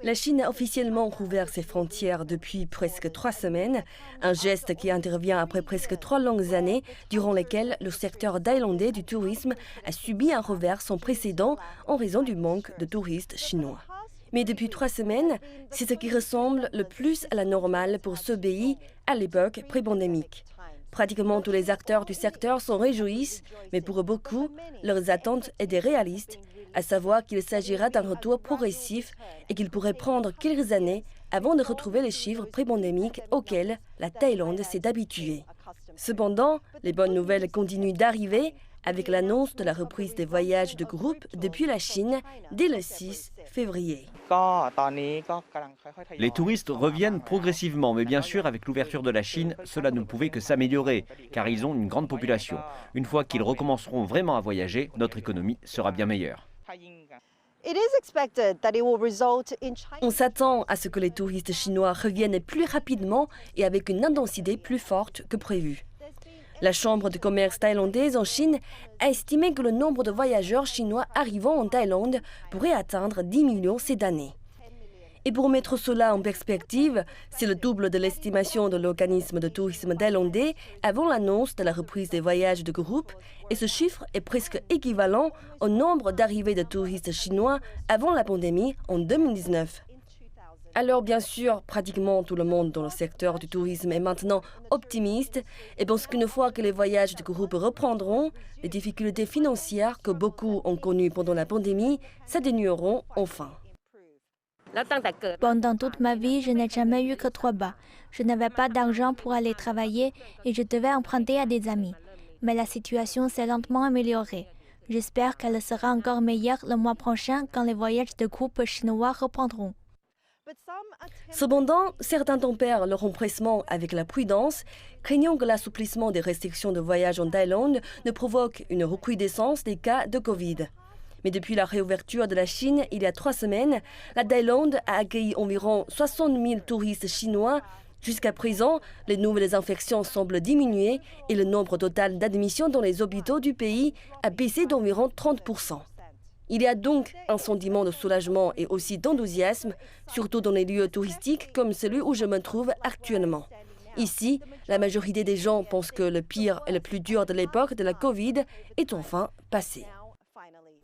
La Chine a officiellement rouvert ses frontières depuis presque 3 semaines, un geste qui intervient après presque 3 longues années durant lesquelles le secteur thaïlandais du tourisme a subi un revers sans précédent en raison du manque de touristes chinois. Mais depuis 3 semaines, c'est ce qui ressemble le plus à la normale pour ce pays à l'époque pré-pandémique. Pratiquement tous les acteurs du secteur s'en réjouissent, mais pour beaucoup, leurs attentes étaient réalistes, à savoir qu'il s'agira d'un retour progressif et qu'il pourrait prendre quelques années avant de retrouver les chiffres pré-pandémiques auxquels la Thaïlande s'est habituée. Cependant, les bonnes nouvelles continuent d'arriver avec l'annonce de la reprise des voyages de groupe depuis la Chine dès le 6 février. Les touristes reviennent progressivement, mais bien sûr, avec l'ouverture de la Chine, cela ne pouvait que s'améliorer, car ils ont une grande population. Une fois qu'ils recommenceront vraiment à voyager, notre économie sera bien meilleure. On s'attend à ce que les touristes chinois reviennent plus rapidement et avec une intensité plus forte que prévu. La Chambre de commerce thaïlandaise en Chine a estimé que le nombre de voyageurs chinois arrivant en Thaïlande pourrait atteindre 10 millions cette année. Et pour mettre cela en perspective, c'est le double de l'estimation de l'organisme de tourisme thaïlandais avant l'annonce de la reprise des voyages de groupe, et ce chiffre est presque équivalent au nombre d'arrivées de touristes chinois avant la pandémie en 2019. Alors bien sûr, pratiquement tout le monde dans le secteur du tourisme est maintenant optimiste et pense qu'une fois que les voyages de groupe reprendront, les difficultés financières que beaucoup ont connues pendant la pandémie s'atténueront enfin. Pendant toute ma vie, je n'ai jamais eu que 3 bas. Je n'avais pas d'argent pour aller travailler et je devais emprunter à des amis. Mais la situation s'est lentement améliorée. J'espère qu'elle sera encore meilleure le mois prochain quand les voyages de groupe chinois reprendront. Cependant, certains tempèrent leur empressement avec la prudence, craignant que l'assouplissement des restrictions de voyage en Thaïlande ne provoque une recrudescence des cas de Covid. Mais depuis la réouverture de la Chine, il y a 3 semaines, la Thaïlande a accueilli environ 60 000 touristes chinois. Jusqu'à présent, les nouvelles infections semblent diminuer et le nombre total d'admissions dans les hôpitaux du pays a baissé d'environ 30%. Il y a donc un sentiment de soulagement et aussi d'enthousiasme, surtout dans les lieux touristiques comme celui où je me trouve actuellement. Ici, la majorité des gens pensent que le pire et le plus dur de l'époque de la Covid est enfin passé.